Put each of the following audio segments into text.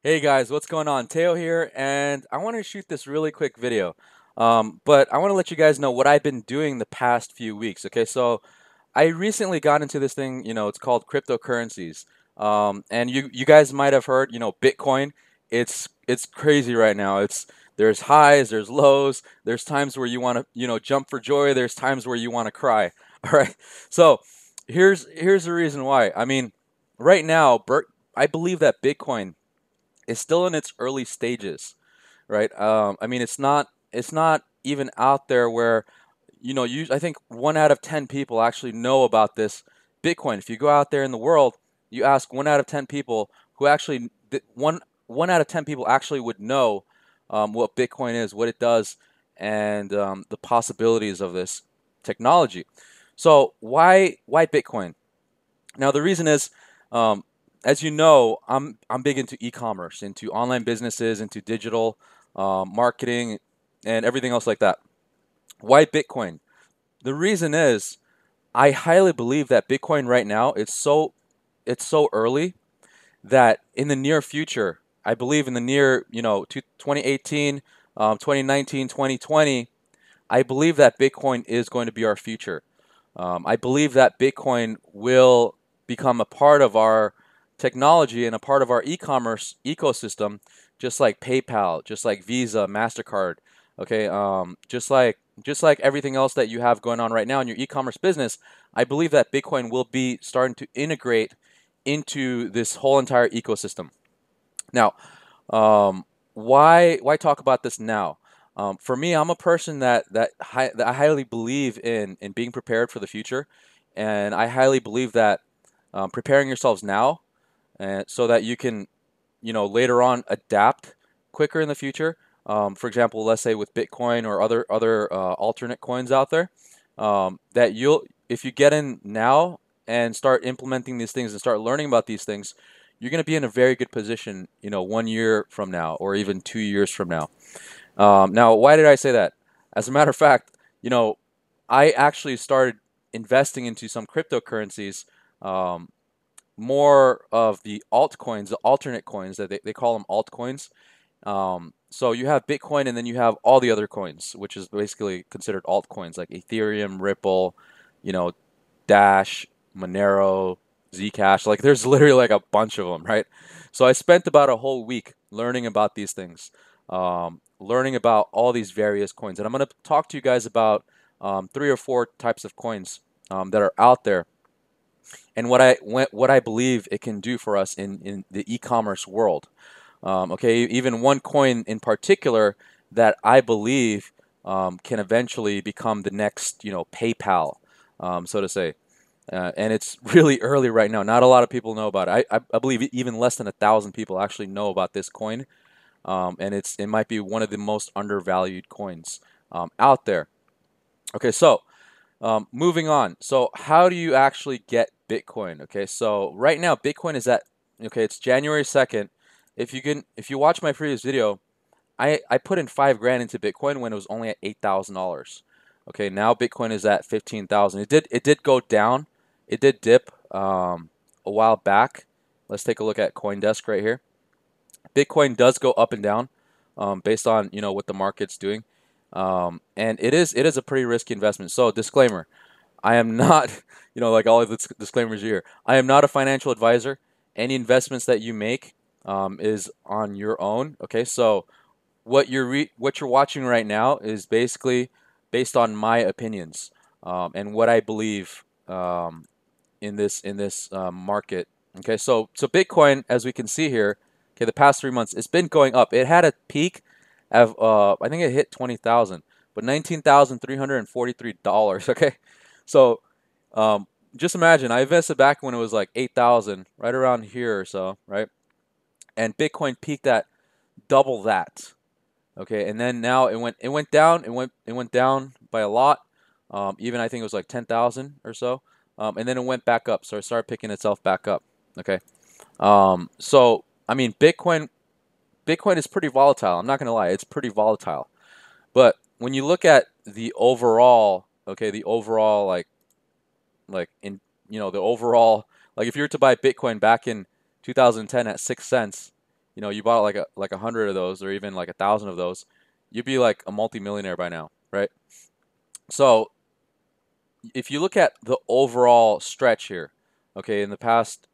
Hey guys, what's going on? Teo here, and I want to shoot this really quick video. But I want to let you guys know what I've been doing the past few weeks. Okay, so I recently got into this thing, it's called cryptocurrencies. And you guys might have heard, Bitcoin. It's crazy right now. There's highs, there's lows, there's times where you want to, jump for joy, there's times where you want to cry. All right. So here's the reason why. I mean, right now, I believe that Bitcoin is still in its early stages, right? I mean, it's not even out there where I think 1 out of 10 people actually know about this Bitcoin. If you go out there in the world, you ask 1 out of 10 people who actually one out of 10 people actually would know what Bitcoin is, what it does, and the possibilities of this technology. So why Bitcoin? Now the reason is, um, as you know, I'm big into e-commerce, into online businesses, into digital marketing, and everything else like that. Why Bitcoin? The reason is I highly believe that Bitcoin right now it's so early that in the near future, I believe in the near, 2018, 2019, 2020, I believe that Bitcoin is going to be our future. I believe that Bitcoin will become a part of our technology and a part of our e-commerce ecosystem, just like PayPal, just like Visa, Mastercard. Okay, just like everything else that you have going on right now in your e-commerce business, I believe that Bitcoin will be starting to integrate into this whole entire ecosystem. Now, why talk about this now? For me, I'm a person that I highly believe in being prepared for the future, and I highly believe that preparing yourselves now, and so that you can later on adapt quicker in the future. For example, let's say with Bitcoin or other alternate coins out there, that you'll if you get in now and start implementing these things and start learning about these things, you're going to be in a very good position, 1 year from now or even 2 years from now. Now, why did I say that? As a matter of fact, I actually started investing into some cryptocurrencies, um, more of the altcoins, the alternate coins that they call them altcoins. So you have Bitcoin and then you have all the other coins, which is basically considered altcoins like Ethereum, Ripple, you know, Dash, Monero, Zcash. Like there's literally like a bunch of them, right? So I spent about a whole week learning about these things, learning about all these various coins, and I'm going to talk to you guys about 3 or 4 types of coins that are out there and what I believe it can do for us in the e-commerce world. Okay, even one coin in particular that I believe can eventually become the next, PayPal, so to say. And it's really early right now. Not a lot of people know about it. I believe even less than 1,000 people actually know about this coin, and it might be one of the most undervalued coins out there. Okay, so moving on. So how do you actually get Bitcoin? Okay, so right now Bitcoin is at it's January 2nd. If you watch my previous video, I put in 5 grand into Bitcoin when it was only at $8,000. Okay, now Bitcoin is at 15,000. It did go down. It did dip a while back. Let's take a look at CoinDesk right here. Bitcoin does go up and down based on what the market's doing, and it is a pretty risky investment. So disclaimer: I am not like all of the disclaimers here. I am not a financial advisor. Any investments that you make is on your own. Okay, so what you're watching right now is basically based on my opinions and what I believe in this market. Okay, so Bitcoin, as we can see here, okay, the past 3 months it's been going up. It had a peak of I think it hit 20,000, but $19,343. Okay, so um, just imagine I invested back when it was like 8,000, right around here or so, right? And Bitcoin peaked at double that. Okay, and then now it went down. It went down by a lot. Even I think it was like 10,000 or so. And then it went back up. So it started picking itself back up. Okay. So I mean, Bitcoin is pretty volatile. I'm not gonna lie, it's pretty volatile. But when you look at the overall, okay, the overall like in the overall, like if you were to buy Bitcoin back in 2010 at 6 cents, you know, you bought like 100 of those, or even like 1,000 of those, you'd be like a multimillionaire by now, right? So if you look at the overall stretch here, okay, in the past,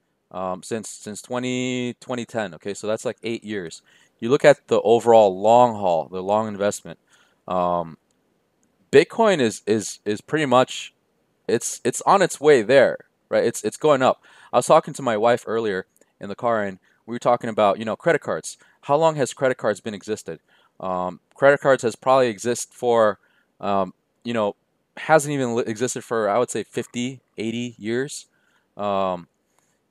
since 2010, okay, so that's like 8 years. You look at the overall long haul, the long investment. Um, Bitcoin is pretty much, it's on its way there, right? It's going up. I was talking to my wife earlier in the car, and we were talking about, you know, credit cards. How long has credit cards been existed? Credit cards has probably exist for, you know, hasn't even existed for, I would say, 50, 80 years. Um,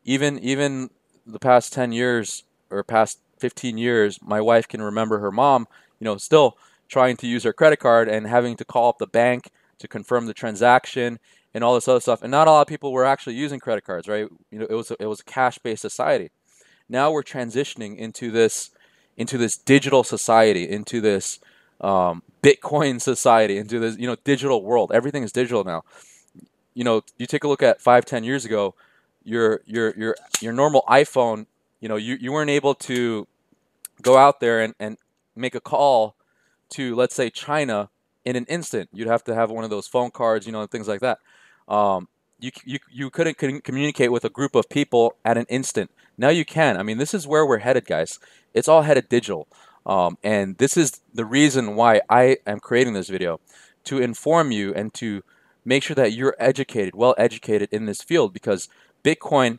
even the past 10 years or past 15 years, my wife can remember her mom, you know, still trying to use her credit card and having to call up the bank to confirm the transaction and all this other stuff. And not a lot of people were actually using credit cards, right? You know, it was a cash-based society. Now we're transitioning into this digital society, into this Bitcoin society, into this, you know, digital world. Everything is digital now. You know, you take a look at 5, 10 years ago, your normal iPhone, you know, you weren't able to go out there and make a call to, let's say, China in an instant. You'd have to have one of those phone cards, you know, things like that. You couldn't communicate with a group of people at an instant. Now you can. I mean, this is where we're headed, guys. It's all headed digital. And this is the reason why I am creating this video, to inform you and to make sure that you're educated, well educated in this field, because Bitcoin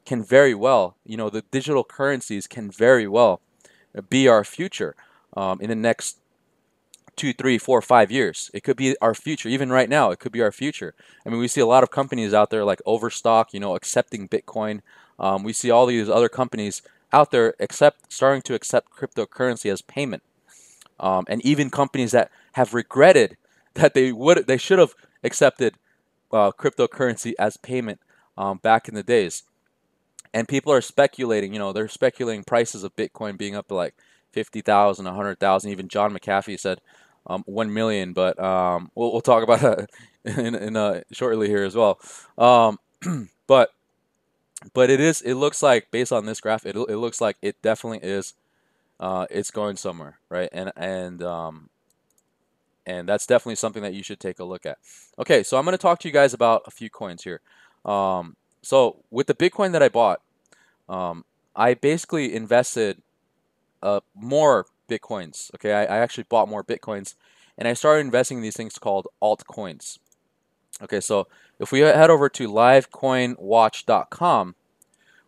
can very well, you know, the digital currencies can very well be our future in the next 2, 3, 4, 5 years. It could be our future. Even right now, it could be our future. I mean, we see a lot of companies out there like Overstock, you know, accepting Bitcoin. We see all these other companies out there starting to accept cryptocurrency as payment. And even companies that have regretted that they should have accepted cryptocurrency as payment back in the days. And people are speculating, you know, they're speculating prices of Bitcoin being up to like 50,000, 100,000. Even John McAfee said 1 million, but we'll talk about that shortly here as well. Um, but it looks like, based on this graph, it looks like it definitely is, it's going somewhere, right? And that's definitely something that you should take a look at. Okay, so I'm going to talk to you guys about a few coins here. So with the Bitcoin that I bought, I basically invested more Bitcoins. Okay, I actually bought more Bitcoins, and I started investing in these things called altcoins. Okay, so if we head over to livecoinwatch.com,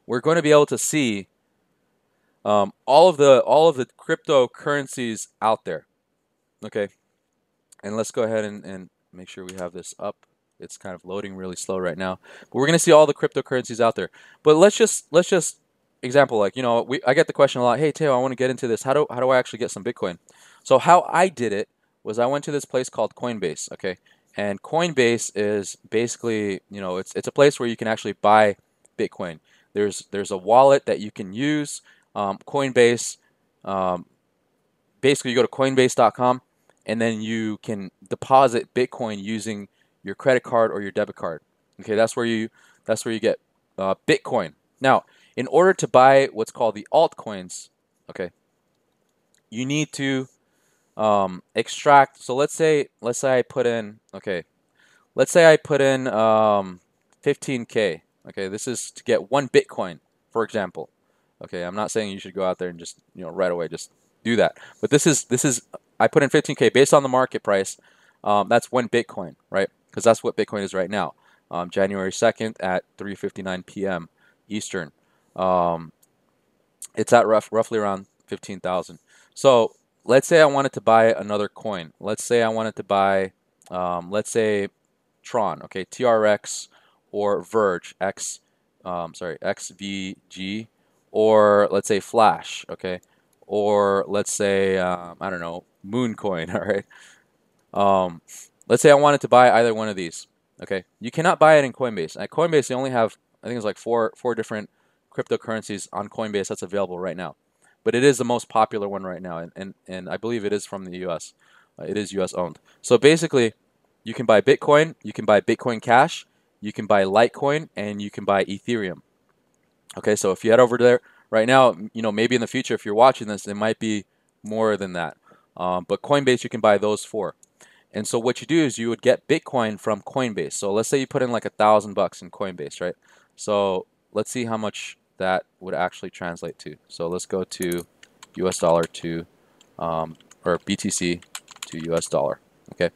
we're going to be able to see all of the cryptocurrencies out there. Okay, and let's go ahead and make sure we have this up. It's kind of loading really slow right now, but we're going to see all the cryptocurrencies out there. But let's just example, like, you know, I get the question a lot. Hey, Teo, I want to get into this. How do I actually get some Bitcoin? So how I did it was I went to this place called Coinbase. Okay, and Coinbase is basically, you know, it's a place where you can actually buy Bitcoin. There's a wallet that you can use. Coinbase. Basically, you go to Coinbase.com, and then you can deposit Bitcoin using your credit card or your debit card. Okay, that's where you get Bitcoin. Now, in order to buy what's called the altcoins, okay, you need to extract. So let's say I put in, okay, let's say I put in 15K. Okay, this is to get 1 Bitcoin, for example. Okay, I'm not saying you should go out there and just, you know, right away just do that. But this is I put in 15K based on the market price. That's 1 Bitcoin, right? Because that's what Bitcoin is right now. January 2nd at 3:59 p.m. Eastern. It's at roughly around 15,000. So let's say I wanted to buy another coin. Let's say I wanted to buy, let's say Tron, okay, TRX, or Verge X, XVG, or let's say Flash, okay, or let's say I don't know, Mooncoin, all right. Um, let's say I wanted to buy either one of these. Okay, you cannot buy it in Coinbase. At Coinbase, they only have, I think it's like four different cryptocurrencies on Coinbase that's available right now. But it is the most popular one right now, and I believe it is from the U.S. It is U.S. owned. So basically, you can buy Bitcoin, you can buy Bitcoin Cash, you can buy Litecoin, and you can buy Ethereum. Okay, so if you head over there Right now, maybe in the future, if you're watching this, it might be more than that. But Coinbase, you can buy those for. And so what you do is you would get Bitcoin from Coinbase. So let's say you put in like $1,000 in Coinbase, right? So let's see how much that would actually translate to. So let's go to US dollar to, or BTC to US dollar. Okay.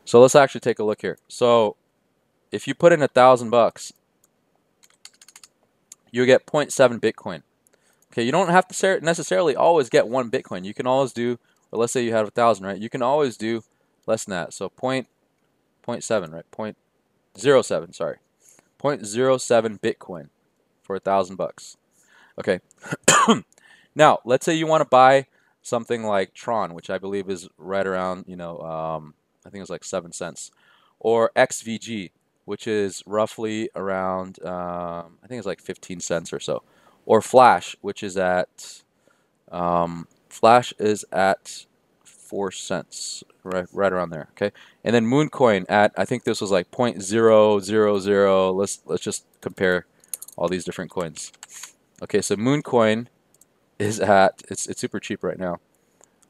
So let's actually take a look here. So if you put in $1,000, you get 0.7 Bitcoin. Okay, you don't have to necessarily always get 1 Bitcoin. You can always do, or let's say you have 1,000, right? You can always do less than that. So point seven, right? 0.07, sorry. 0.07 Bitcoin for $1,000. Okay. Now, let's say you want to buy something like Tron, which I believe is right around, I think it's like 7 cents, or XVG, which is roughly around, I think it's like 15 cents or so, or Flash, which is at, Flash is at 4 cents, right around there. Okay, and then Mooncoin at, I think this was like 0.000. Let's just compare all these different coins. Okay, so Mooncoin is at, it's super cheap right now.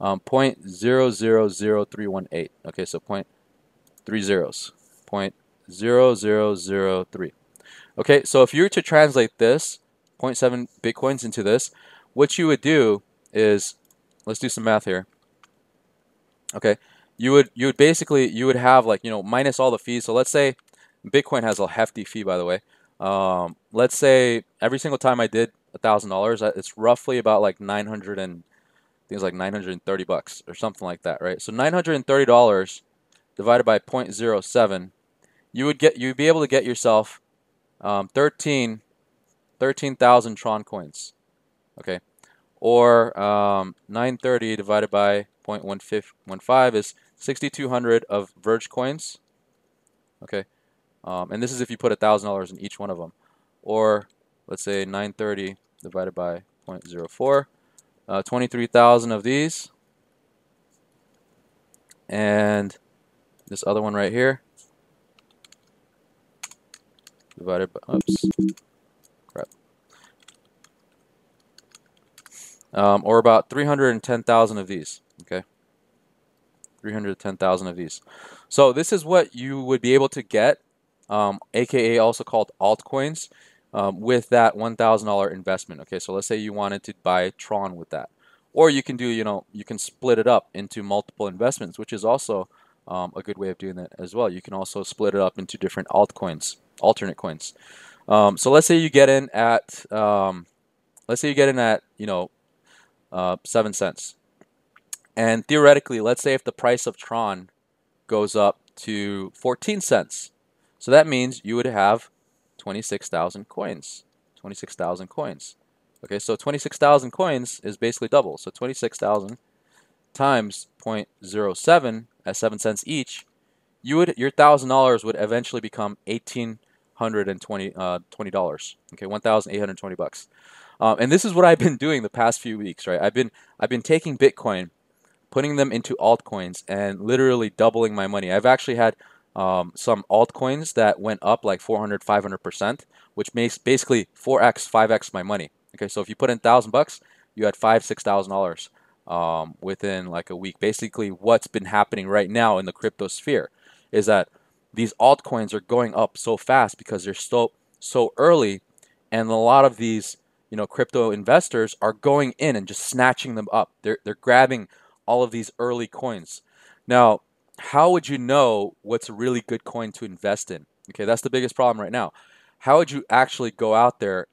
0.000318. Okay, so 0.3 zeros. 0.0003. Okay, so if you were to translate this 0.7 Bitcoins into this, what you would do is, let's do some math here. Okay, you would basically, you would have like, minus all the fees. So let's say Bitcoin has a hefty fee, by the way. Let's say every single time I did $1,000, it's roughly about like 900 and I think it's like $930 or something like that, right? So $930 divided by 0.07, you'd be able to get yourself 13,000 Tron coins, okay? Or 930 divided by 0.15 is 6,200 of Verge coins, okay? And this is if you put $1,000 in each one of them. Or let's say 930 divided by 0.04, 23,000 of these. And this other one right here divided by, oops, crap. Or about 310,000 of these, okay? 310,000 of these. So this is what you would be able to get, aka also called altcoins, with that $1,000 investment. Okay, so let's say you wanted to buy Tron with that, or you can do, you can split it up into multiple investments, which is also a good way of doing that as well. You can also split it up into different altcoins, alternate coins. So let's say you get in at, 7 cents. And theoretically, let's say if the price of Tron goes up to 14 cents. So that means you would have 26,000 coins. 26,000 coins. Okay, so 26,000 coins is basically double. So 26,000 times 0.07 at 7 cents each, your $1,000 would eventually become $1,820. Okay, $1,820. And this is what I've been doing the past few weeks, right? I've been taking Bitcoin, putting them into altcoins, and literally doubling my money. I've actually had some altcoins that went up like 400, 500%, which makes basically 4x, 5x my money. Okay, so if you put in $1,000, you had $5,000, $6,000 within like a week. Basically, what's been happening right now in the crypto sphere is that these altcoins are going up so fast because they're so early, and a lot of these crypto investors are going in and just snatching them up. They're grabbing all of these early coins. Now, how would you know what's a really good coin to invest in? Okay, that's the biggest problem right now. How would you actually go out there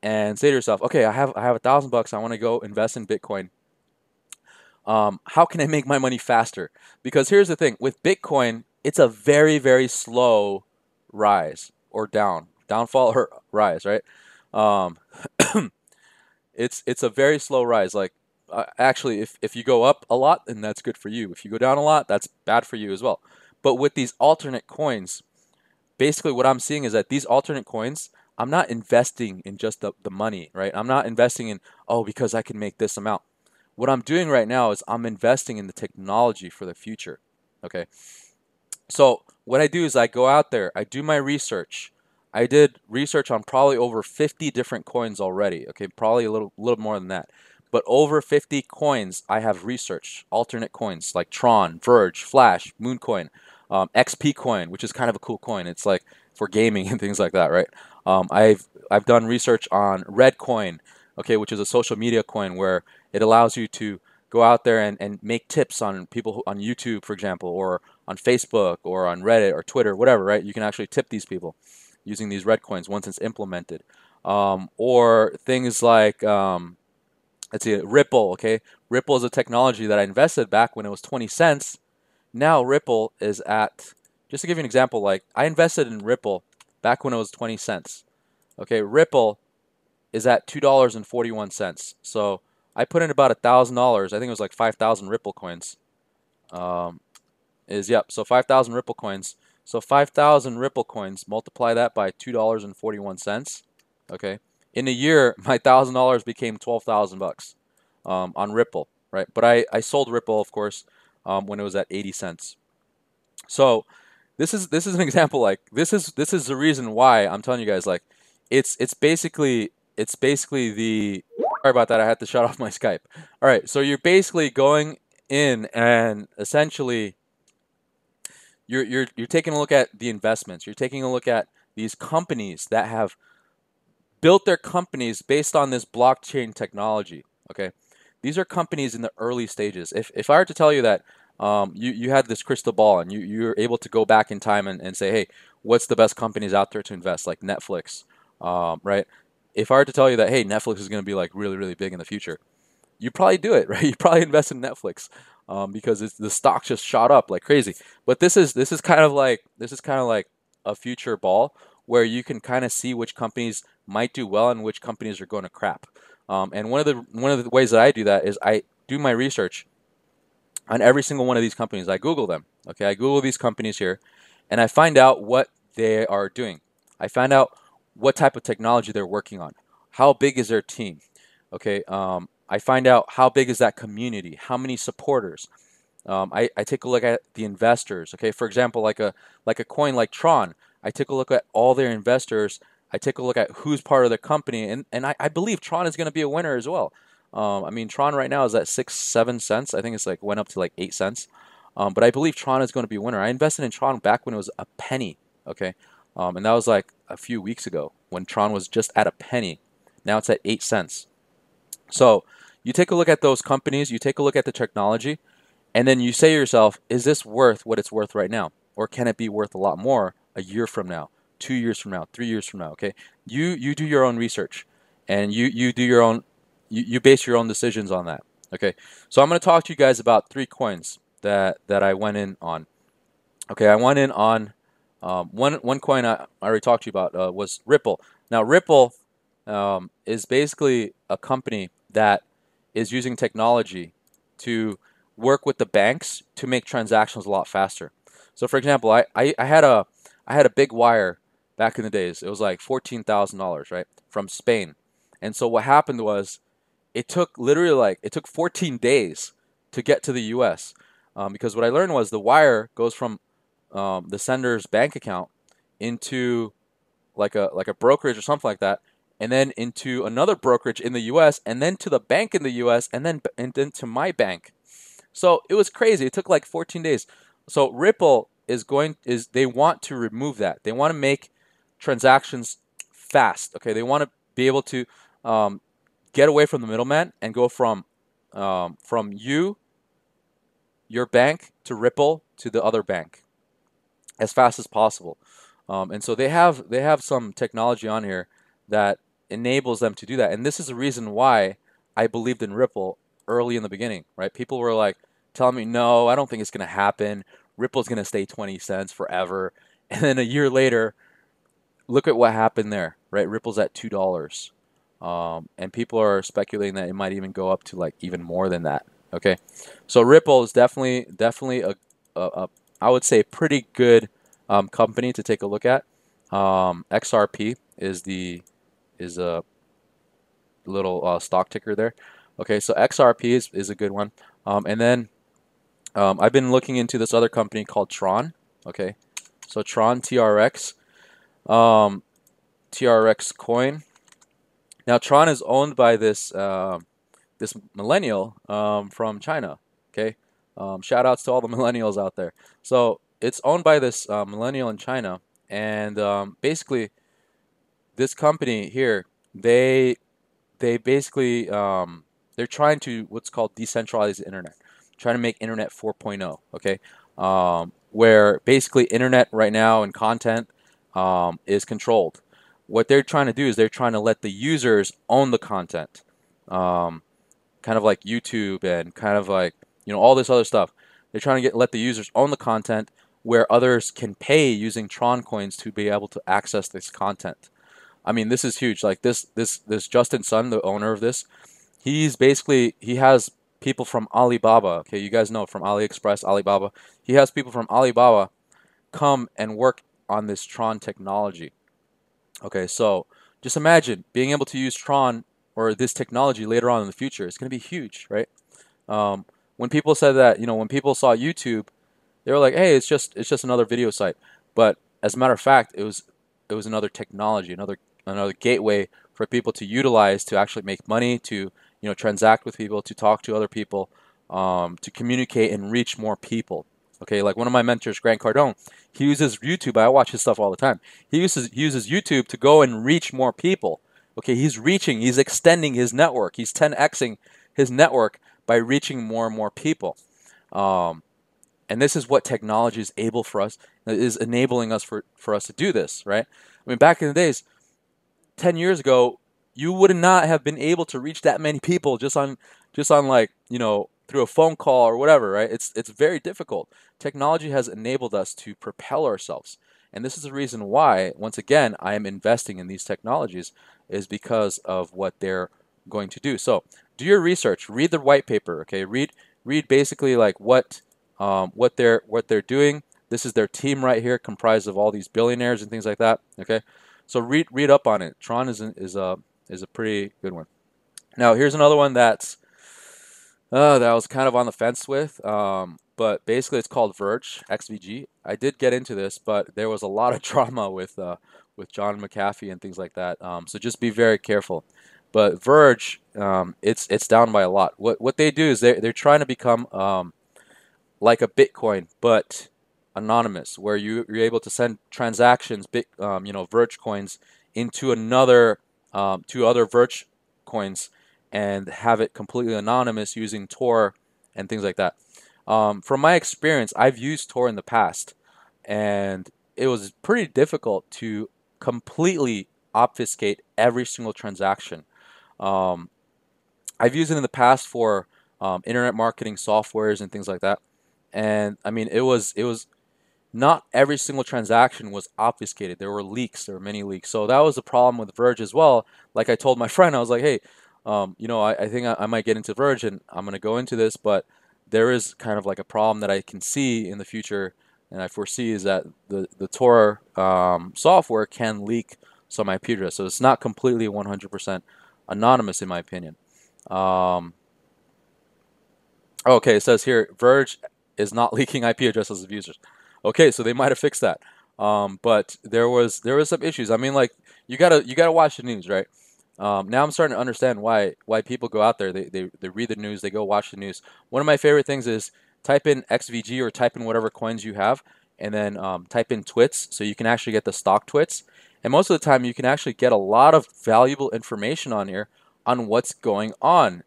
and say to yourself, okay, I have $1,000. I want to go invest in Bitcoin. How can I make my money faster? Because here's the thing, with Bitcoin, it's a very, very slow rise or downfall or rise, right? Um, it's a very slow rise. Like actually, if you go up a lot, then that's good for you. If you go down a lot, that's bad for you as well. But with these alternate coins, basically what I'm seeing is that these alternate coins, I'm not investing in just the money, right? I'm not investing in, oh, because I can make this amount. What I'm doing right now is I'm investing in the technology for the future. Okay. So what I do is I go out there, I do my research, I did research on probably over 50 different coins already. Okay, probably a little more than that. But over 50 coins I have researched, alternate coins like Tron, Verge, Flash, Mooncoin, XP coin, which is kind of a cool coin. It's like for gaming and things like that, right? I've done research on Redcoin, okay, which is a social media coin where it allows you to go out there and make tips on people on YouTube, for example, or on Facebook or on Reddit or Twitter, whatever, right? You can actually tip these people using these red coins once it's implemented. Or things like, let's see, Ripple, okay? Ripple is a technology that I invested back when it was 20 cents. Now Ripple is at, just to give you an example, like I invested in Ripple back when it was 20 cents. Okay, Ripple is at $2.41. So I put in about $1,000. I think it was like 5,000 Ripple coins. Um, yep. So 5,000 Ripple coins. So 5,000 Ripple coins. Multiply that by $2.41. Okay. In a year, my $1,000 became 12,000 bucks on Ripple, right? But I sold Ripple, of course, when it was at 80 cents. So this is an example. Like this is the reason why I'm telling you guys. Like it's basically the. Sorry about that. I had to shut off my Skype. All right. So you're basically going in and essentially you're taking a look at the investments. You're taking a look at these companies that have built their companies based on this blockchain technology. Okay, these are companies in the early stages. If I were to tell you that you had this crystal ball and you're able to go back in time and say, hey, what's the best companies out there to invest, like Netflix, right? If I were to tell you that, hey, Netflix is going to be like really, really big in the future, you probably do it, right? You probably invest in Netflix because the stock just shot up like crazy. But this is kind of like a future ball where you can kind of see which companies might do well and which companies are going to crap. And one of the ways that I do that is I do my research on every single one of these companies. I Google them. Okay, I Google these companies here, and I find out what they are doing. I find out what type of technology they're working on. How big is their team? Okay, I find out how big is that community, how many supporters. I take a look at the investors. Okay, for example, like a coin like Tron, I take a look at all their investors. I take a look at who's part of the company, and I believe Tron is going to be a winner as well. I mean, Tron right now is at 6, 7 cents. I think it's like went up to like 8 cents. But I believe Tron is going to be a winner. I invested in Tron back when it was a penny. Okay, and that was like a few weeks ago when Tron was just at a penny. Now it's at 8 cents. So you take a look at those companies, you take a look at the technology, and then you say to yourself, is this worth what it's worth right now? Or can it be worth a lot more a year from now, 2 years from now, 3 years from now? Okay. You do your own research and you do your own you base your own decisions on that. Okay. So I'm gonna talk to you guys about three coins that I went in on. Okay, I went in on one coin I already talked to you about was Ripple. Now Ripple is basically a company that is using technology to work with the banks to make transactions a lot faster. So, for example, I had a big wire back in the days. It was like $14,000, right, from Spain. And so what happened was it took 14 days to get to the U.S. Because what I learned was the wire goes from the sender's bank account into like a brokerage or something like that, and then into another brokerage in the U.S. and then to the bank in the U.S. and then to my bank. So it was crazy. It took like 14 days. So Ripple is they want to remove that. They want to make transactions fast. Okay, they want to be able to um, get away from the middleman and go from your bank to Ripple to the other bank as fast as possible. And so they have some technology on here that enables them to do that. And this is the reason why I believed in Ripple early in the beginning, right? People were like telling me, no, I don't think it's going to happen. Ripple's going to stay 20 cents forever. And then a year later, look at what happened there, right? Ripple's at $2. And people are speculating that it might even go up to like even more than that. Okay. So Ripple is definitely a I would say pretty good company to take a look at. XRP is a little stock ticker there. Okay, so XRP is a good one. And then I've been looking into this other company called Tron. Okay, so Tron TRX. TRX coin. Now Tron is owned by this millennial from China. Okay, shout outs to all the millennials out there. So it's owned by this millennial in China, and basically this company here, they basically they're trying to what's called decentralize the internet, trying to make internet 4.0. Okay, where basically internet right now and content is controlled. What they're trying to do is they're trying to let the users own the content, um, kind of like YouTube and kind of like all this other stuff. They're trying to let the users own the content where others can pay using Tron coins to be able to access this content. I mean, this is huge. Like this Justin Sun, the owner of this, he has people from Alibaba. Okay, you guys know from AliExpress, Alibaba. He has people from Alibaba come and work on this Tron technology. Okay, so just imagine being able to use Tron or this technology later on in the future. It's going to be huge, right? Um, when people said that, when people saw YouTube, they were like, "Hey, it's just another video site." But as a matter of fact, it was another technology, another gateway for people to utilize to actually make money, to transact with people, to talk to other people, to communicate and reach more people. Okay, like one of my mentors, Grant Cardone, he uses YouTube. I watch his stuff all the time. He uses YouTube to go and reach more people. Okay, he's extending his network. He's 10xing his network by reaching more and more people. Um, and this is what technology is enabling us for us to do this, right? I mean, back in the days, 10 years ago, you would not have been able to reach that many people just on like, through a phone call or whatever, right? It's very difficult. Technology has enabled us to propel ourselves. And this is the reason why, once again, I am investing in these technologies is because of what they're going to do. So, do your research, read the white paper, okay? Read basically like what they're doing. This is their team right here, comprised of all these billionaires and things like that. Okay, so read up on it. Tron is a pretty good one. Now here's another one that I was kind of on the fence with. But basically it's called Verge XVG. I did get into this, but there was a lot of drama with John McAfee and things like that. So just be very careful. But Verge, it's down by a lot. What they do is they're trying to become like a Bitcoin, but anonymous, where you're able to send transactions, Verge coins, into another to other Verge coins, and have it completely anonymous using Tor and things like that. From my experience, I've used Tor in the past, and it was pretty difficult to completely obfuscate every single transaction. Um, I've used it in the past for internet marketing softwares and things like that. And I mean, it was not every single transaction was obfuscated. There were leaks. There were many leaks. So that was the problem with Verge as well. Like I told my friend, I was like, hey, I think I might get into Verge and I'm going to go into this, but there is kind of like a problem that I can see in the future, and I foresee is that the Tor software can leak some IP address. So it's not completely 100% anonymous in my opinion. Um, okay, it says here Verge is not leaking IP addresses of users. Okay, so they might have fixed that. But there was some issues. I mean, like you gotta watch the news, right? Now I'm starting to understand why people go out there. They read the news. They go watch the news. One of my favorite things is type in XVG or type in whatever coins you have, and then type in twits so you can actually get the stock twits. And most of the time, you can actually get a lot of valuable information on here on what's going on.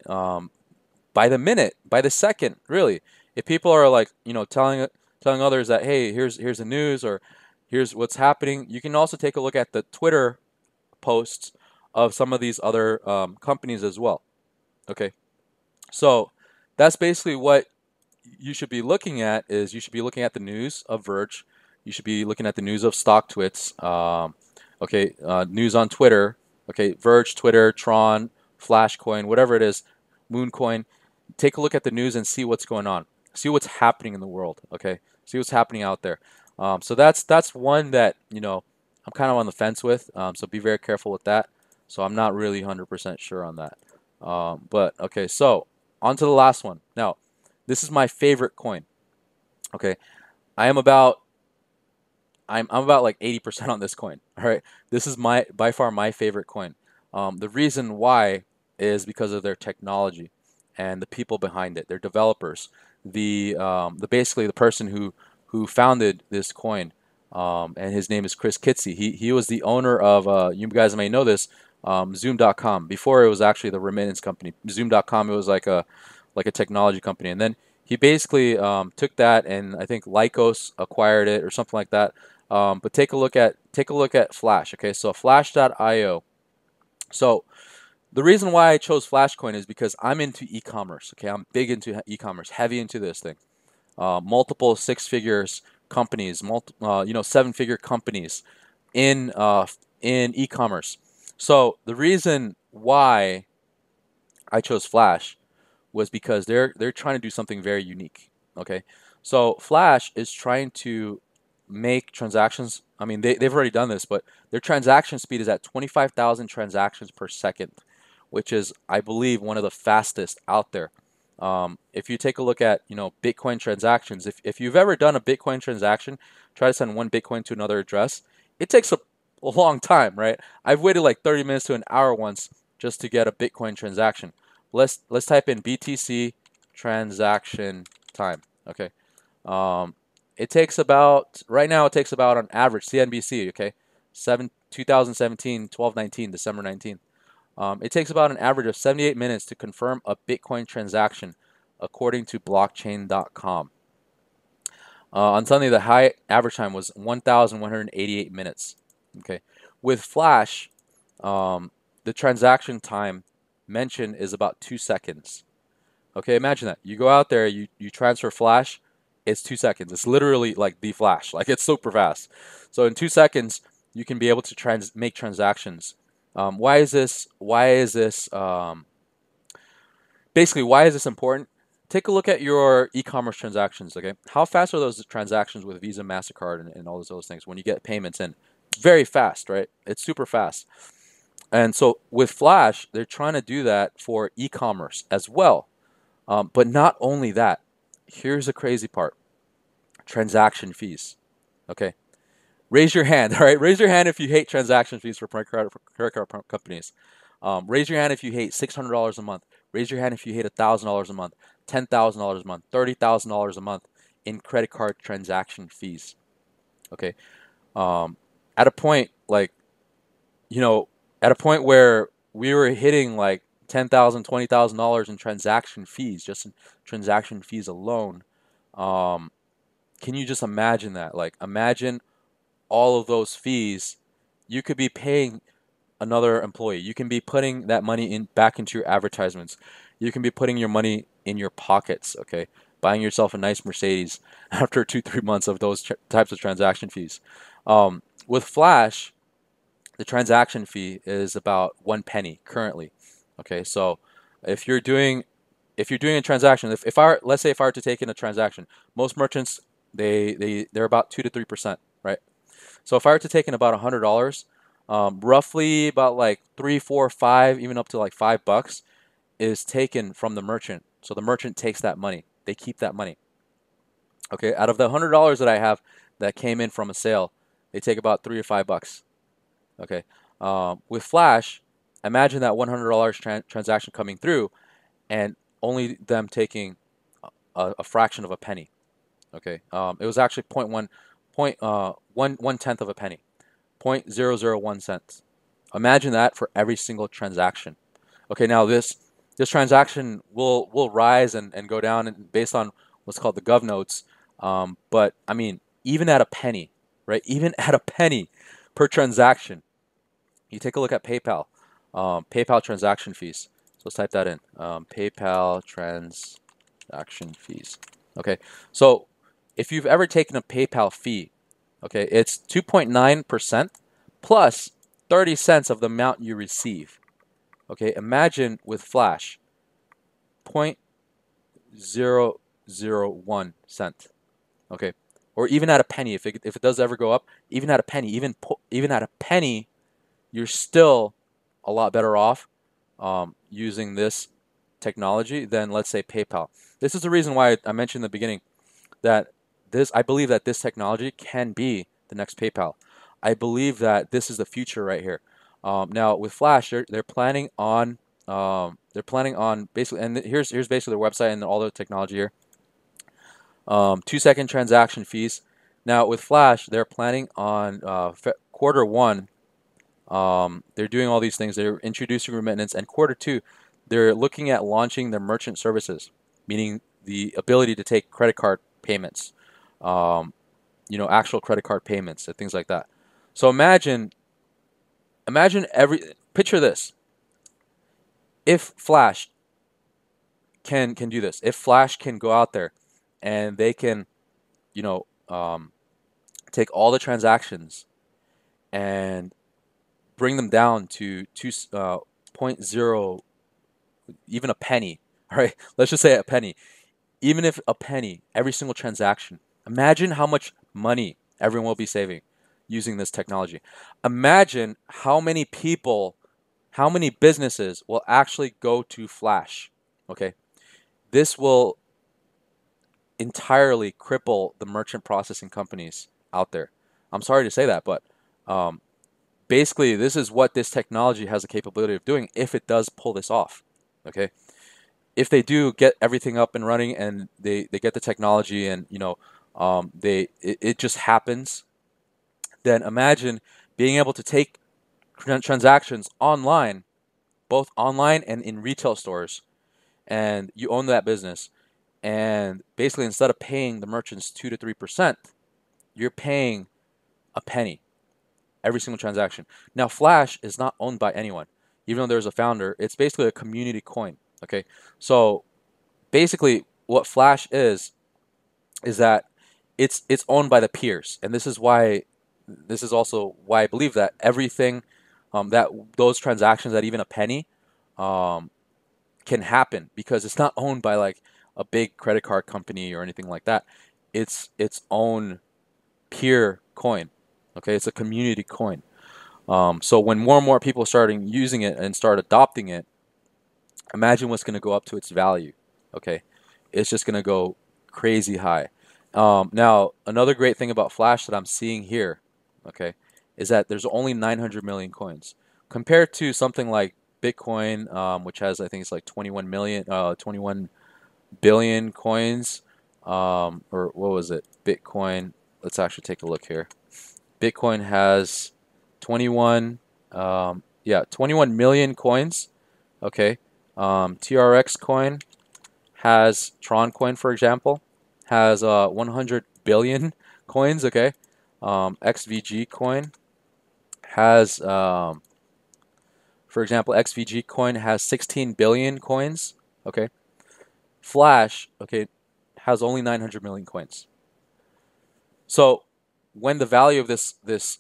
By the minute, by the second, really. If people are like, telling others that, hey, here's the news or here's what's happening, you can also take a look at the Twitter posts of some of these other companies as well. Okay, so that's basically what you should be looking at. Is you should be looking at the news of Verge. You should be looking at the news of StockTwits. Okay, news on Twitter. Okay, Verge, Twitter, Tron, Flashcoin, whatever it is, Mooncoin. Take a look at the news and see what's going on. See what's happening in the world. Okay, see what's happening out there. So that's one that I'm kind of on the fence with. So be very careful with that. So I'm not really 100% sure on that. But okay, so on to the last one. Now, this is my favorite coin. Okay, I am about I'm about like 80% on this coin. All right, this is my by far my favorite coin. The reason why is because of their technology and the people behind it, their developers, the basically the person who founded this coin, and his name is Chris Kitsy. He was the owner of you guys may know this, Zoom.com. Before it was actually the remittance company. Zoom.com, it was like a technology company, and then he basically took that, and I think Lycos acquired it or something like that. But take a look at Flash. Okay, so Flash.io. So the reason why I chose Flashcoin is because I'm into e-commerce. Okay, I'm big into e-commerce, heavy into this thing. Multiple six figures companies, seven-figure companies in e-commerce. So the reason why I chose Flash was because they're trying to do something very unique. Okay, so Flash is trying to make transactions. I mean, they've already done this, but their transaction speed is at 25,000 transactions per second, which is, I believe, one of the fastest out there. If you take a look at, Bitcoin transactions, if you've ever done a Bitcoin transaction, try to send one Bitcoin to another address, it takes a long time, right? I've waited like 30 minutes to an hour once just to get a Bitcoin transaction. Let's type in BTC transaction time. Okay. Um, it takes about right now. It takes about on average CNBC. Okay, 2017 12/19 December 19th. It takes about an average of 78 minutes to confirm a Bitcoin transaction, according to Blockchain.com. On Sunday, the high average time was 1,188 minutes. Okay, with Flash, the transaction time mentioned is about 2 seconds. Okay, imagine that. You go out there, you transfer Flash, it's 2 seconds. It's literally like the Flash. Like it's super fast. So in 2 seconds, you can be able to make transactions. Why is this? Basically, why is this important? Take a look at your e-commerce transactions. Okay, how fast are those transactions with Visa, Mastercard, and all those things when you get payments in? Very fast, right? It's super fast. And so with Flash, they're trying to do that for e-commerce as well. But not only that, here's the crazy part: transaction fees. Okay, raise your hand. All right, raise your hand if you hate transaction fees for credit card companies. Raise your hand if you hate $600 a month. Raise your hand if you hate $1,000 a month, $10,000 a month, $30,000 a month in credit card transaction fees. Okay, um, at a point like you know, at a point where we were hitting like $10,000, $20,000 in transaction fees, just in transaction fees alone. Um, can you just imagine that? Like, imagine all of those fees you could be paying another employee. You can be putting that money in back into your advertisements. You can be putting your money in your pockets. Okay, buying yourself a nice Mercedes after 2, 3 months of those types of transaction fees. With Flash, the transaction fee is about 1 penny currently. Okay, so if you're doing if you're doing a transaction, if I let's say if I were to take in a transaction, most merchants they're about 2 to 3%, right? So if I were to take in about $100, roughly about like three, four, five, even up to like $5 is taken from the merchant. So the merchant takes that money. They keep that money. Okay, out of the $100 that I have that came in from a sale, they take about $3 or $5. Okay, with Flash, imagine that $100 transaction coming through, and only them taking a fraction of a penny. Okay, it was actually one tenth of a penny, 0.001 cents. Imagine that for every single transaction. Okay, now this transaction will rise and go down based on what's called the gov notes. But I mean, even at a penny, right? Even at a penny per transaction, you take a look at PayPal, PayPal transaction fees. So let's type that in. PayPal transaction fees. Okay, so if you've ever taken a PayPal fee, okay, it's 2.9% plus 30 cents of the amount you receive. Okay, imagine with Flash, 0.001 cent. Okay, or even at a penny, if it does ever go up, even at a penny, even at a penny, you're still a lot better off using this technology than, let's say, PayPal. This is the reason why I mentioned in the beginning that I believe that this technology can be the next PayPal. I believe that this is the future right here. Now with Flash, they're planning on basically, and here's basically their website and all the technology here. 2-second transaction fees. Now with Flash, they're planning on quarter 1. They're doing all these things. They're introducing remittance, and quarter 2, they're looking at launching their merchant services, meaning the ability to take credit card payments, actual credit card payments and things like that. So picture this. If Flash can do this, if Flash can go out there and they can, you know, take all the transactions and bring them down to point zero, even a penny. All right, let's just say a penny. Even if a penny, every single transaction. Imagine how much money everyone will be saving using this technology. Imagine how many people, how many businesses will actually go to Flash. Okay, this will entirely cripple the merchant processing companies out there. I'm sorry to say that, but basically, this is what this technology has the capability of doing if it does pull this off. Okay, if they do get everything up and running and they get the technology and it just happens, then imagine being able to take transactions online, both online and in retail stores, and you own that business. And basically, instead of paying the merchants 2 to 3%, you're paying a penny every single transaction. Now, Flash is not owned by anyone, even though there's a founder. It's basically a community coin. Okay, so basically, what Flash is that it's owned by the peers, and this is why. This is also why I believe that everything, that those transactions, that even a penny, can happen because it's not owned by like a big credit card company or anything like that. It's its own peer coin. Okay, it's a community coin. So when more and more people starting using it and start adopting it, imagine what's going to go up to its value. Okay, it's just going to go crazy high. Now, another great thing about Flash that I'm seeing here, okay, is that there's only 900 million coins compared to something like Bitcoin, which has, I think it's like 21 billion coins, or what was it? Bitcoin. Let's actually take a look here. Bitcoin has 21 million coins. Okay. TRX coin has Tron coin, for example, has 100 billion coins. Okay. XVG coin has, for example, XVG coin has 16 billion coins. Okay. Flash, okay, has only 900 million coins. So when the value of this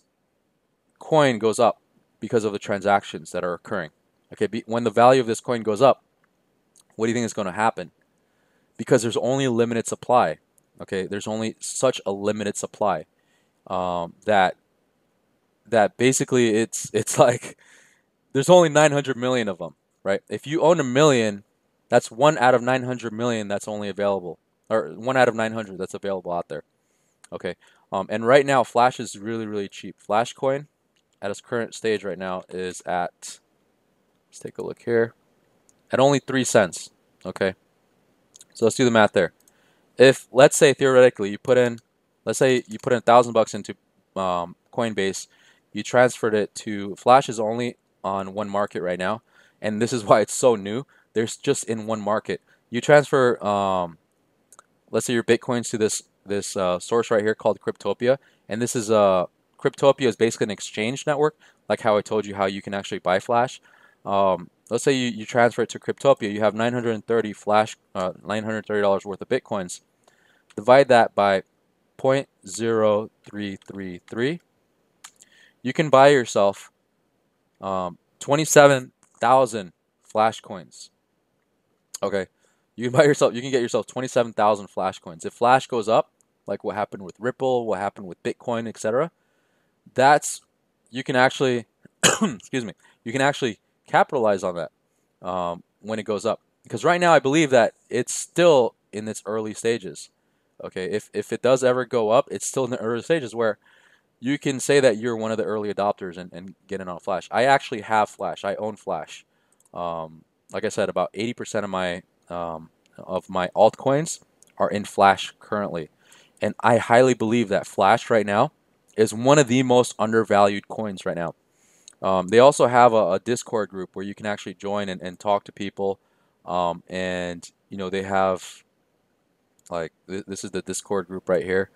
coin goes up because of the transactions that are occurring, okay, when the value of this coin goes up, what do you think is going to happen? Because there's only a limited supply. Okay, there's only such a limited supply, that basically it's like there's only 900 million of them, right? If you own a million, that's 1 out of 900 million that's only available, or 1 out of 900 that's available out there. Okay, and right now Flash is really really cheap. Flash coin at its current stage right now is at, let's take a look here, at only 3 cents. Okay, so let's do the math there. If, let's say theoretically you put in, let's say you put in $1,000 into Coinbase, you transferred it to Flash is only on one market right now, and this is why it's so new. There's just in one market. You transfer, let's say your Bitcoins to this source right here called Cryptopia, and this is Cryptopia is basically an exchange network, like how I told you how you can actually buy Flash. Let's say you transfer it to Cryptopia, you have 930 Flash, $930 worth of Bitcoins. Divide that by 0.0333. You can buy yourself 27,000 Flash coins. Okay, you can get yourself 27,000 Flash coins. If Flash goes up, like what happened with Ripple, what happened with Bitcoin, etc., you can actually, excuse me, you can actually capitalize on that when it goes up. Because right now I believe that it's still in its early stages. Okay, if it does ever go up, it's still in the early stages where you can say that you're one of the early adopters and get in on Flash. I actually have Flash. I own Flash. Like I said, about 80% of my altcoins are in Flash currently, and I highly believe that Flash right now is one of the most undervalued coins right now. They also have a Discord group where you can actually join and talk to people, and they have like this is the Discord group right here.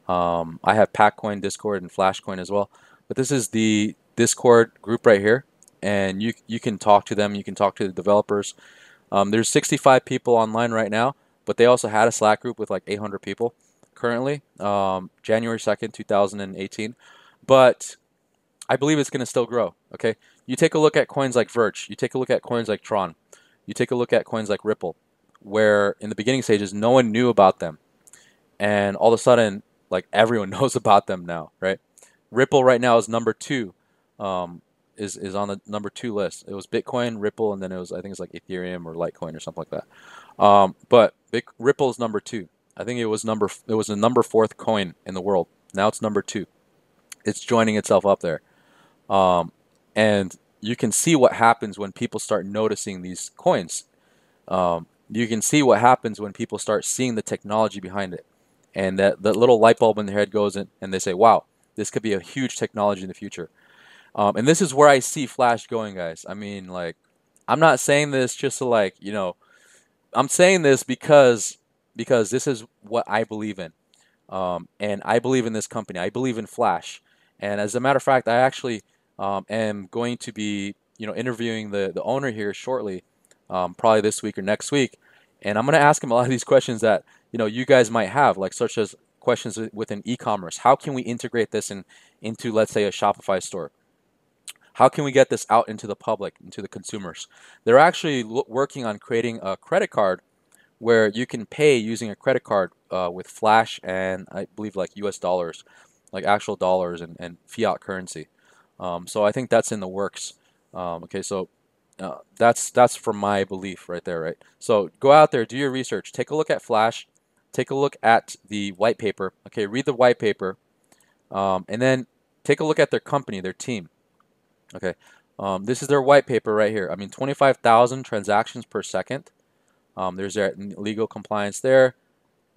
I have Packcoin Discord and Flashcoin as well, but this is the Discord group right here, and you can talk to them. You can talk to the developers. There's 65 people online right now, but they also had a Slack group with like 800 people currently, January 2nd, 2018. But I believe it's going to still grow. Okay, you take a look at coins like Verge. You take a look at coins like Tron. You take a look at coins like Ripple, where in the beginning stages no one knew about them, and all of a sudden, like everyone knows about them now, right? Ripple right now is number two, is on the number two list. It was Bitcoin, Ripple, and then I think it's like Ethereum or Litecoin or something like that. But Ripple is number two. I think it was the number fourth coin in the world. Now it's number two. It's joining itself up there. And you can see what happens when people start noticing these coins. You can see what happens when people start seeing the technology behind it. And that little light bulb in their head goes in, and they say, wow, this could be a huge technology in the future. And this is where I see Flash going, guys. I mean, like, I'm not saying this just to I'm saying this because this is what I believe in. And I believe in this company. I believe in Flash. And as a matter of fact, I actually am going to be, interviewing the owner here shortly, probably this week or next week. And I'm going to ask him a lot of these questions that, you guys might have, like such as questions within e-commerce. How can we integrate this into, let's say, a Shopify store? How can we get this out into the public, into the consumers? They're actually working on creating a credit card where you can pay using a credit card with Flash and I believe like US dollars, like actual dollars and fiat currency. So I think that's in the works. Okay, so that's from my belief right there, right? So go out there, do your research, take a look at Flash, take a look at the white paper. Okay, read the white paper, and then take a look at their company, their team. Okay, this is their white paper right here. I mean, 25,000 transactions per second. There's their legal compliance there,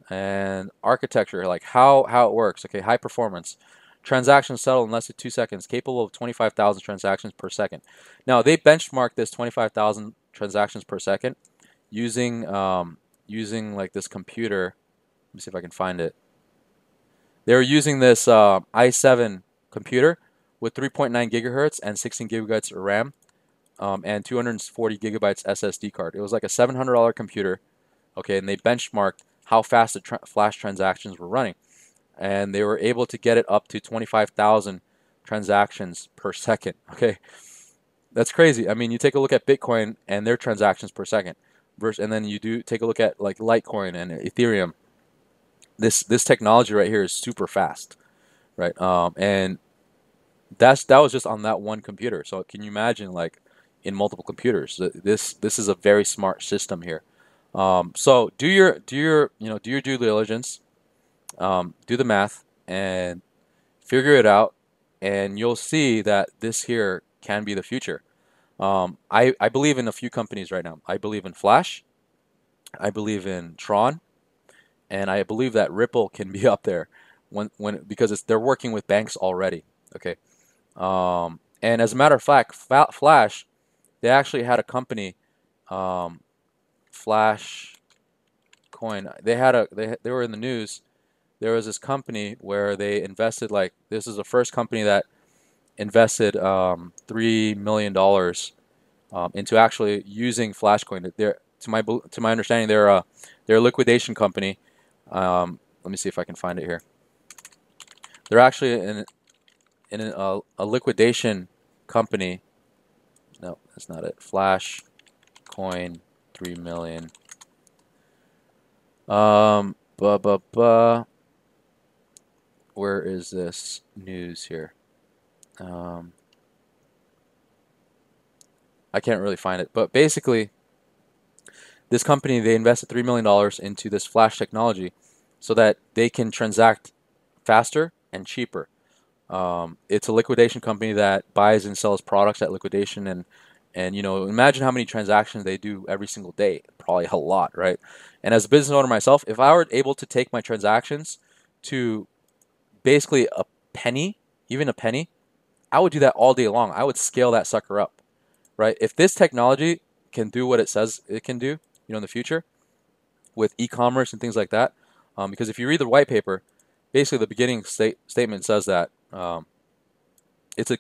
and architecture, like how it works. Okay, high performance. Transactions settle in less than 2 seconds, capable of 25,000 transactions per second. Now they benchmark this 25,000 transactions per second using using like this computer. Let me see if I can find it. They were using this i7 computer with 3.9 gigahertz and 16 gigabytes of RAM, and 240 gigabytes SSD card. It was like a $700 computer, okay, and they benchmarked how fast the Flash transactions were running, and they were able to get it up to 25,000 transactions per second. Okay, that's crazy. I mean, you take a look at Bitcoin and their transactions per second, and then you do take a look at like Litecoin and Ethereum. This technology right here is super fast, right? And that was just on that one computer. So can you imagine like in multiple computers? This is a very smart system here. So do your due diligence, do the math, and figure it out, and you'll see that this here can be the future. I believe in a few companies right now. I believe in Flash, I believe in Tron, and I believe that Ripple can be up there when because they're working with banks already. Okay. And as a matter of fact, Flash, they actually had a company, Flash Coin. They were in the news. There was this company where they invested, like, this is the first company that invested $3 million into actually using Flashcoin. They're, to my understanding, they're a liquidation company. Let me see if I can find it here. They're actually in a liquidation company. No, that's not it. Flash Coin 3 million. Where is this news here? I can't really find it, but basically, this company, they invested $3 million into this Flash technology so that they can transact faster and cheaper. It's a liquidation company that buys and sells products at liquidation, and imagine how many transactions they do every single day. Probably a lot, right? And as a business owner myself, if I were able to take my transactions to basically a penny, even a penny, I would do that all day long. I would scale that sucker up, right? If this technology can do what it says it can do, in the future with e-commerce and things like that, because if you read the white paper, basically the beginning statement says that it's a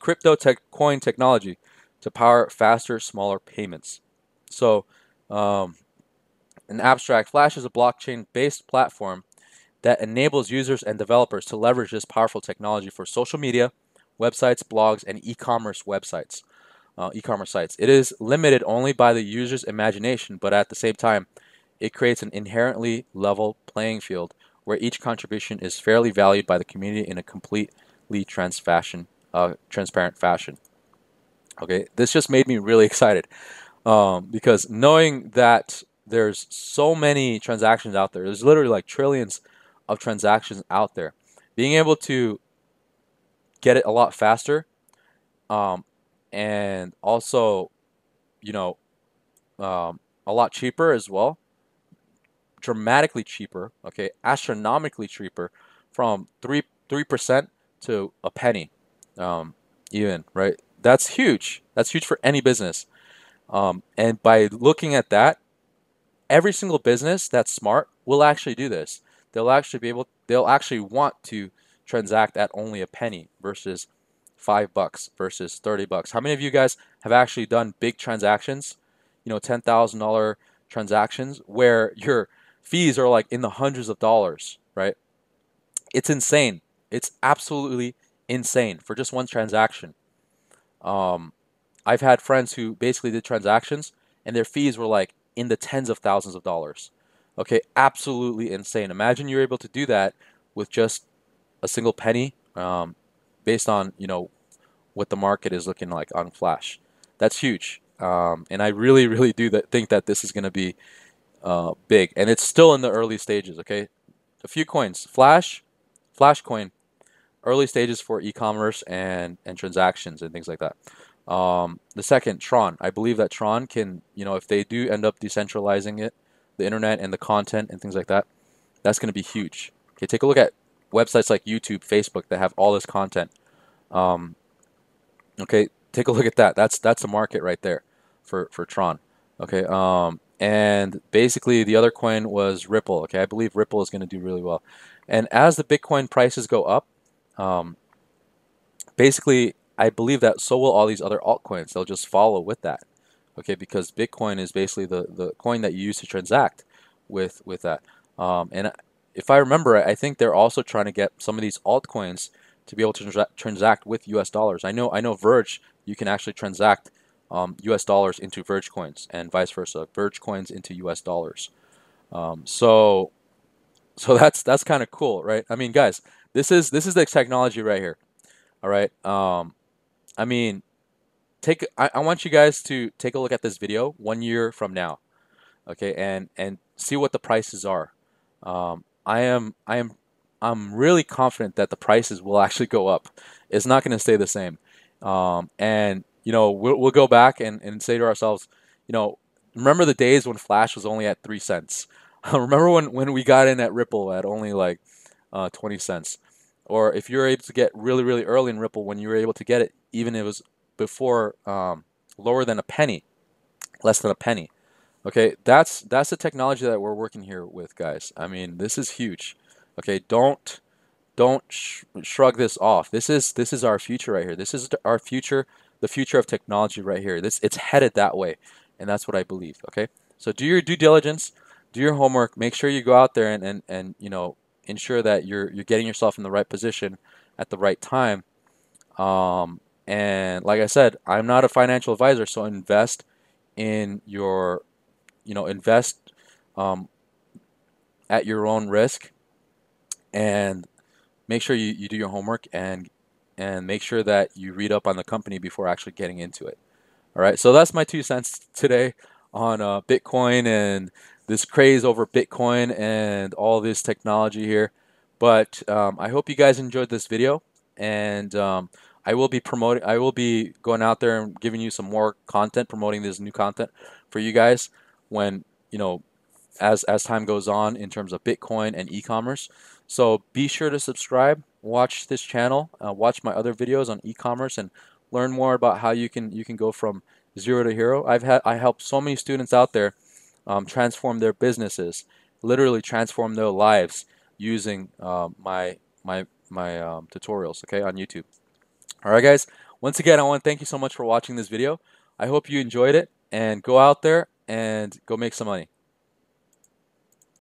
coin technology to power faster, smaller payments. So, um, an abstract, Flash is a blockchain-based platform that enables users and developers to leverage this powerful technology for social media, websites, blogs, and e-commerce sites. It is limited only by the user's imagination, but at the same time, it creates an inherently level playing field where each contribution is fairly valued by the community in a completely transparent fashion. Okay, this just made me really excited because knowing that there's so many transactions out there, there's literally like trillions of transactions out there, being able to get it a lot faster, um, and also, you know, a lot cheaper as well, dramatically cheaper, okay, astronomically cheaper, from 3% to a penny, even, right? That's huge. That's huge for any business. And by looking at that, every single business that's smart will actually do this. They'll actually want to transact at only a penny versus $5 versus $30. How many of you guys have actually done big transactions, $10,000 transactions where your fees are like in the hundreds of dollars, right? It's insane. It's absolutely insane for just one transaction. Um, I've had friends who basically did transactions and their fees were like in the tens of thousands of dollars. Okay, absolutely insane. Imagine you're able to do that with just a single penny, based on what the market is looking like on Flash. That's huge, and I really, really do think that this is going to be big, and it's still in the early stages. Okay, a few coins, Flash coin, early stages for e-commerce and transactions and things like that. The second, Tron. I believe that Tron can, if they do end up decentralizing it, the internet and the content and things like that, that's going to be huge. Okay, take a look at websites like YouTube, Facebook that have all this content. Um, okay, take a look at that. That's a market right there for Tron. Okay, and basically the other coin was Ripple. Okay, I believe Ripple is going to do really well. And as the Bitcoin prices go up, um, basically, I believe that so will all these other altcoins. They'll just follow with that. Okay, because Bitcoin is basically the coin that you use to transact with that. And if I remember, I think they're also trying to get some of these altcoins to be able to transact with U.S. dollars. I know Verge, you can actually transact U.S. dollars into Verge coins and vice versa, Verge coins into U.S. dollars. So that's kind of cool, right? I mean, guys, this is the technology right here. All right. I mean, I want you guys to take a look at this video 1 year from now, okay, and see what the prices are. I'm really confident that the prices will actually go up. It's not going to stay the same. And we'll go back and say to ourselves, you know, remember the days when Flash was only at 3 cents. Remember when we got in at Ripple at only like 20 cents. Or if you're able to get really, really early in Ripple, when you were able to get it, even if it was before, lower than a penny, less than a penny. Okay, that's the technology that we're working here with, guys. I mean, this is huge. Okay, don't shrug this off. This is our future right here. This is our future, the future of technology right here. It's headed that way, and that's what I believe. Okay, so do your due diligence, do your homework. Make sure you go out there and ensure that you're getting yourself in the right position at the right time. And like I said, I'm not a financial advisor, so invest in your, invest um, at your own risk, and make sure you do your homework, and make sure that you read up on the company before actually getting into it. All right, so that's my 2 cents today on Bitcoin and this craze over Bitcoin and all this technology here. But I hope you guys enjoyed this video. and I will be going out there and giving you some more content, promoting this new content for you guys when, you know, as time goes on in terms of Bitcoin and e-commerce. So be sure to subscribe, watch this channel, watch my other videos on e-commerce, and learn more about how you can go from zero to hero. I helped so many students out there transform their businesses, literally transform their lives using my tutorials. Okay, on YouTube. All right, guys. Once again, I want to thank you so much for watching this video. I hope you enjoyed it, and go out there and go make some money.